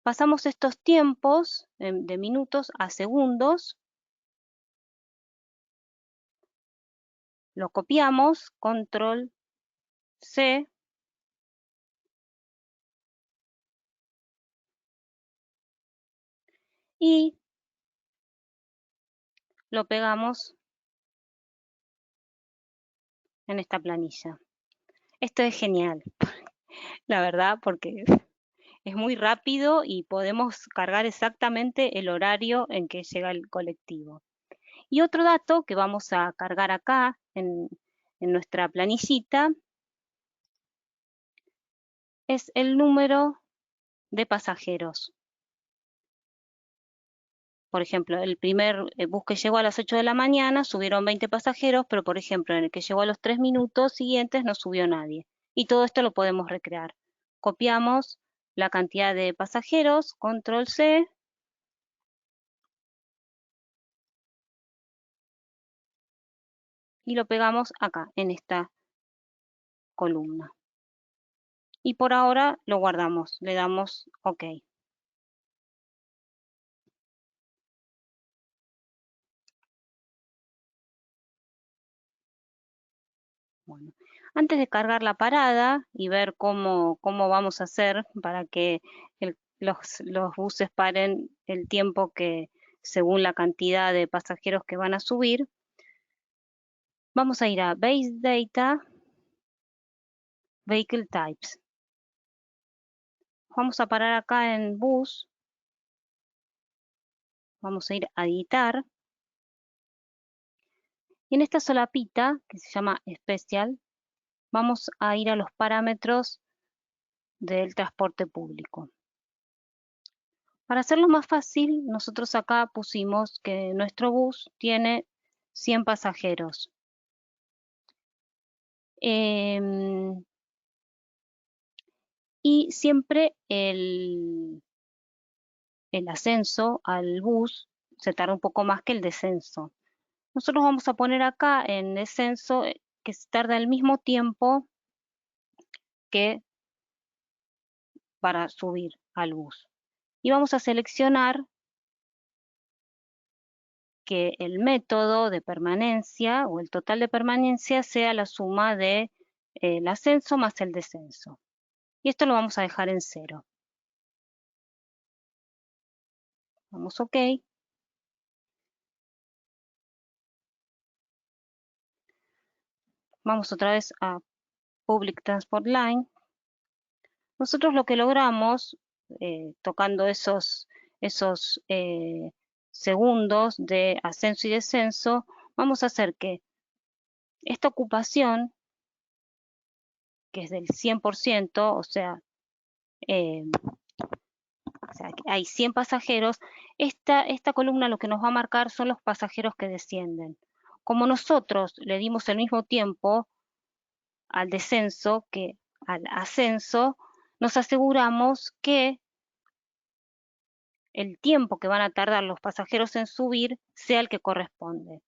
Pasamos estos tiempos de minutos a segundos, lo copiamos, control C, y lo pegamos en esta planilla. Esto es genial, la verdad, porque es muy rápido y podemos cargar exactamente el horario en que llega el colectivo. Y otro dato que vamos a cargar acá en nuestra planillita es el número de pasajeros. Por ejemplo, el primer bus que llegó a las 8 de la mañana subieron 20 pasajeros, pero por ejemplo, en el que llegó a los 3 minutos siguientes no subió nadie. Y todo esto lo podemos recrear. Copiamos la cantidad de pasajeros, control C, y lo pegamos acá, en esta columna. Y por ahora lo guardamos, le damos OK. Bueno, antes de cargar la parada y ver cómo vamos a hacer para que los buses paren el tiempo que según la cantidad de pasajeros que van a subir, vamos a ir a Base Data, Vehicle Types. Vamos a parar acá en Bus, vamos a ir a Editar, y en esta solapita, que se llama Special, vamos a ir a los parámetros del transporte público. Para hacerlo más fácil, nosotros acá pusimos que nuestro bus tiene 100 pasajeros. Y siempre el ascenso al bus se tarda un poco más que el descenso. Nosotros vamos a poner acá en descenso que se tarda el mismo tiempo que para subir al bus. Y vamos a seleccionar que el método de permanencia o el total de permanencia sea la suma de el ascenso más el descenso. Y esto lo vamos a dejar en 0. Damos OK. Vamos otra vez a Public Transport Line. Nosotros lo que logramos, tocando esos segundos de ascenso y descenso, vamos a hacer que esta ocupación, que es del 100%, o sea, hay 100 pasajeros, esta columna lo que nos va a marcar son los pasajeros que descienden. Como nosotros le dimos el mismo tiempo al descenso que al ascenso, nos aseguramos que el tiempo que van a tardar los pasajeros en subir sea el que corresponde.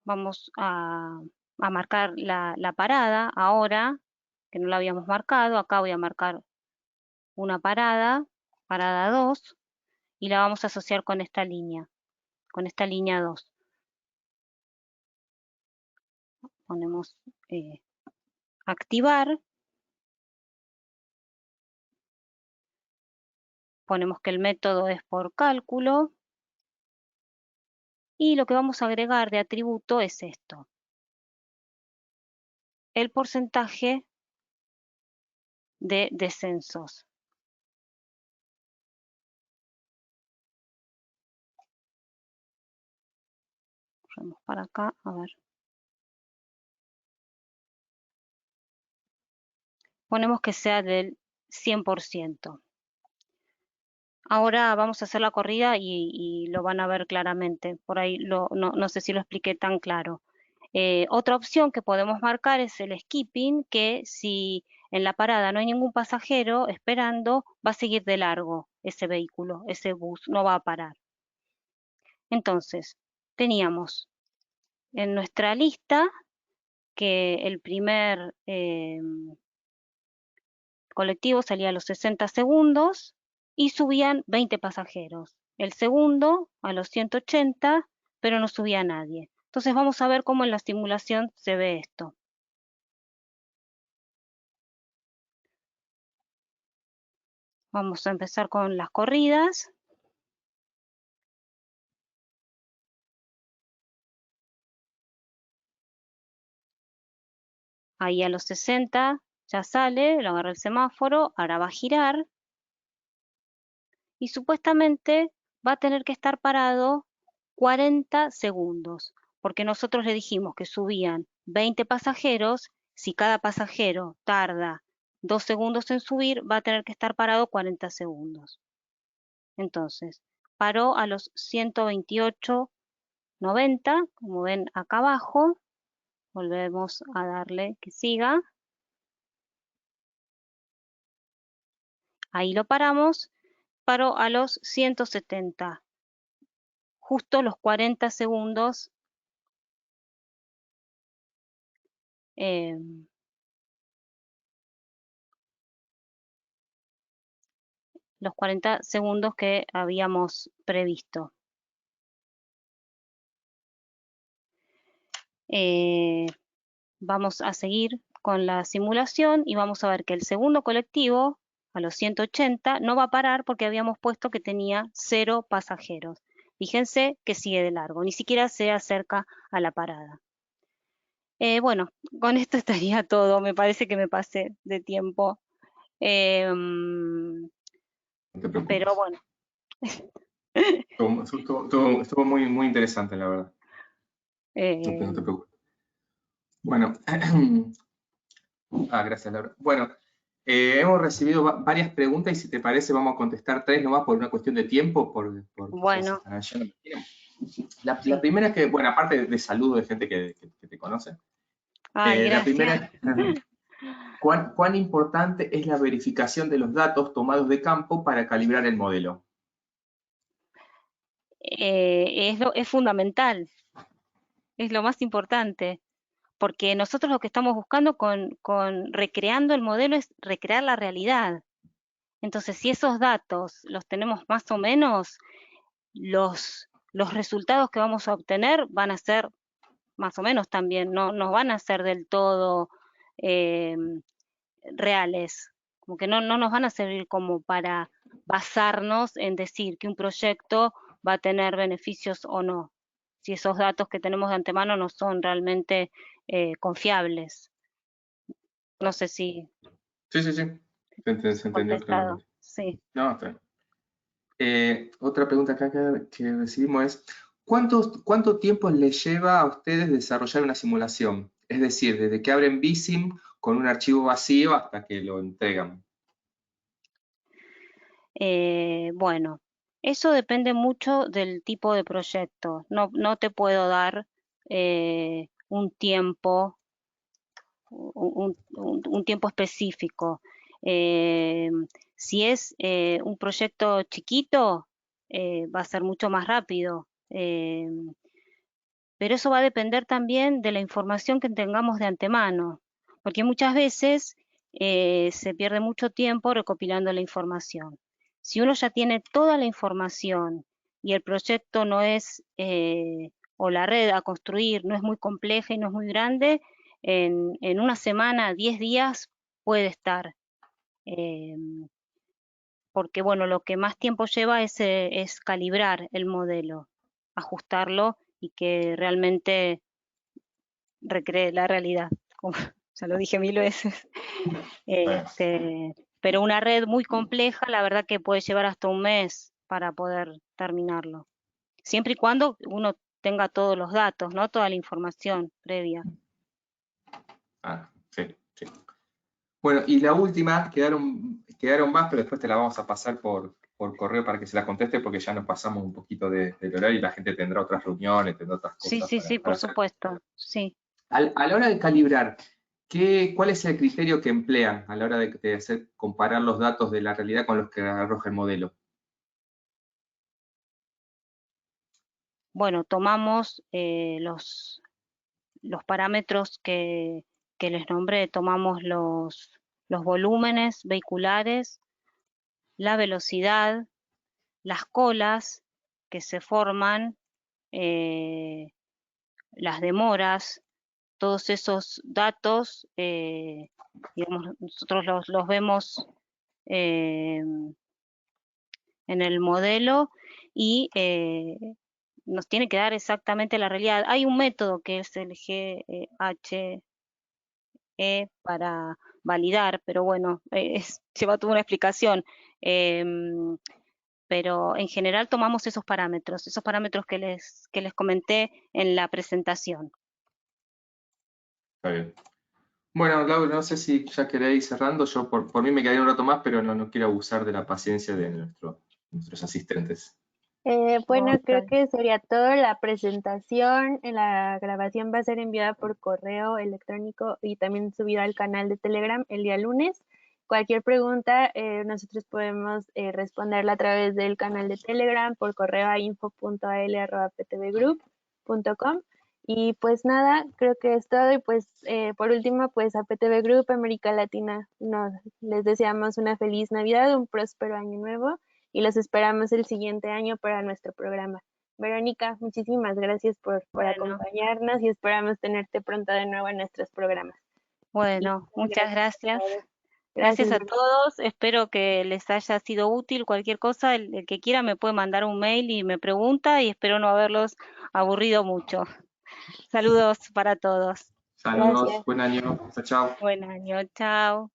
Vamos a marcar la parada ahora, que no la habíamos marcado. Acá voy a marcar una parada, parada 2, y la vamos a asociar con esta línea 2. Ponemos activar, ponemos que el método es por cálculo, y lo que vamos a agregar de atributo es esto, el porcentaje de descensos. Vamos para acá, a ver. Ponemos que sea del 100%. Ahora vamos a hacer la corrida y lo van a ver claramente. Por ahí no sé si lo expliqué tan claro. Otra opción que podemos marcar es el skipping, que si en la parada no hay ningún pasajero esperando, va a seguir de largo ese vehículo, ese bus, no va a parar. Entonces, teníamos en nuestra lista que el primer colectivo salía a los 60 segundos y subían 20 pasajeros. El segundo a los 180, pero no subía nadie. Entonces vamos a ver cómo en la simulación se ve esto. Vamos a empezar con las corridas. Ahí a los 60 ya sale, lo agarra el semáforo, ahora va a girar y supuestamente va a tener que estar parado 40 segundos, porque nosotros le dijimos que subían 20 pasajeros, si cada pasajero tarda 2 segundos en subir, va a tener que estar parado 40 segundos. Entonces, paró a los 128,90, como ven acá abajo, volvemos a darle que siga, ahí lo paramos, paró a los 170, justo los 40 segundos eh, los 40 segundos que habíamos previsto. Vamos a seguir con la simulación y vamos a ver que el segundo colectivo, a los 180, no va a parar porque habíamos puesto que tenía 0 pasajeros. Fíjense que sigue de largo, ni siquiera se acerca a la parada. Bueno, con esto estaría todo. Me parece que me pasé de tiempo. Em, No te pero preocupes. bueno, Estuvo muy, muy interesante, la verdad. No te eh, preocupes. Bueno, gracias, Laura. Bueno, hemos recibido varias preguntas y si te parece vamos a contestar tres nomás por una cuestión de tiempo, porque ya se bueno, están yendo el tiempo. La sí. primera es que, bueno, aparte de saludo de gente que te conoce, Ay, la primera gracias. es, ¿cuán importante es la verificación de los datos tomados de campo para calibrar el modelo? Es fundamental, es lo más importante, porque nosotros lo que estamos buscando con recreando el modelo es recrear la realidad. Entonces, si esos datos los tenemos más o menos, los resultados que vamos a obtener van a ser más o menos también, no van a ser del todo eh, reales, como que no nos van a servir como para basarnos en decir que un proyecto va a tener beneficios o no, si esos datos que tenemos de antemano no son realmente confiables. No sé si Sí, sí, sí. Se entendió contestado. claramente. Sí. No, está bien. Otra pregunta acá que recibimos es, ¿cuánto tiempo les lleva a ustedes desarrollar una simulación? Es decir, desde que abren Visim con un archivo vacío hasta que lo entregan. Bueno, eso depende mucho del tipo de proyecto. No te puedo dar un tiempo, un tiempo específico. Eh, si es un proyecto chiquito, va a ser mucho más rápido. Pero eso va a depender también de la información que tengamos de antemano, porque muchas veces se pierde mucho tiempo recopilando la información. Si uno ya tiene toda la información y el proyecto no es, o la red a construir no es muy compleja y no es muy grande, en una semana, 10 días puede estar. eh, Porque bueno, lo que más tiempo lleva es calibrar el modelo, ajustarlo y que realmente recree la realidad, como ya lo dije 1000 veces. Pero una red muy compleja, la verdad que puede llevar hasta un mes para poder terminarlo, siempre y cuando uno tenga todos los datos, ¿no? Toda la información previa. Sí, sí. Bueno, y la última, quedaron más, pero después te la vamos a pasar por correo para que se la conteste porque ya nos pasamos un poquito del horario y la gente tendrá otras reuniones, tendrá otras Sí, cosas sí, sí, para por hacer. supuesto, sí. A la hora de calibrar, ¿cuál es el criterio que emplean a la hora de comparar los datos de la realidad con los que arroja el modelo? Bueno, tomamos los parámetros que les nombré, tomamos los volúmenes vehiculares, la velocidad, las colas que se forman, eh, las demoras, todos esos datos, digamos, nosotros los vemos en el modelo y nos tiene que dar exactamente la realidad. Hay un método que es el GHE para validar, pero bueno, lleva toda una explicación. Em, pero en general tomamos esos parámetros que les comenté en la presentación. Está bien. Bueno, Laura, no sé si ya queréis ir cerrando. Yo por mí me quedaría un rato más, pero no quiero abusar de la paciencia de nuestros asistentes. Bueno, creo Ok. que sería todo. La presentación, la grabación va a ser enviada por correo electrónico y también subida al canal de Telegram el día lunes. Cualquier pregunta, nosotros podemos responderla a través del canal de Telegram, por correo a info.al@ptvgroup.com. Y pues nada, creo que es todo. Y pues por último, pues a PTV Group América Latina les deseamos una feliz Navidad, un próspero año nuevo y los esperamos el siguiente año para nuestro programa. Verónica, muchísimas gracias por Bueno, acompañarnos y esperamos tenerte pronto de nuevo en nuestros programas. Y bueno, muchas gracias a gracias. todos. Gracias Gracias, a Verónica. todos. Espero que les haya sido útil cualquier cosa. El que quiera me puede mandar un mail y me pregunta y espero no haberlos aburrido mucho. Saludos para todos. Saludos, Gracias. buen año, chao, chao. Buen año. Chao.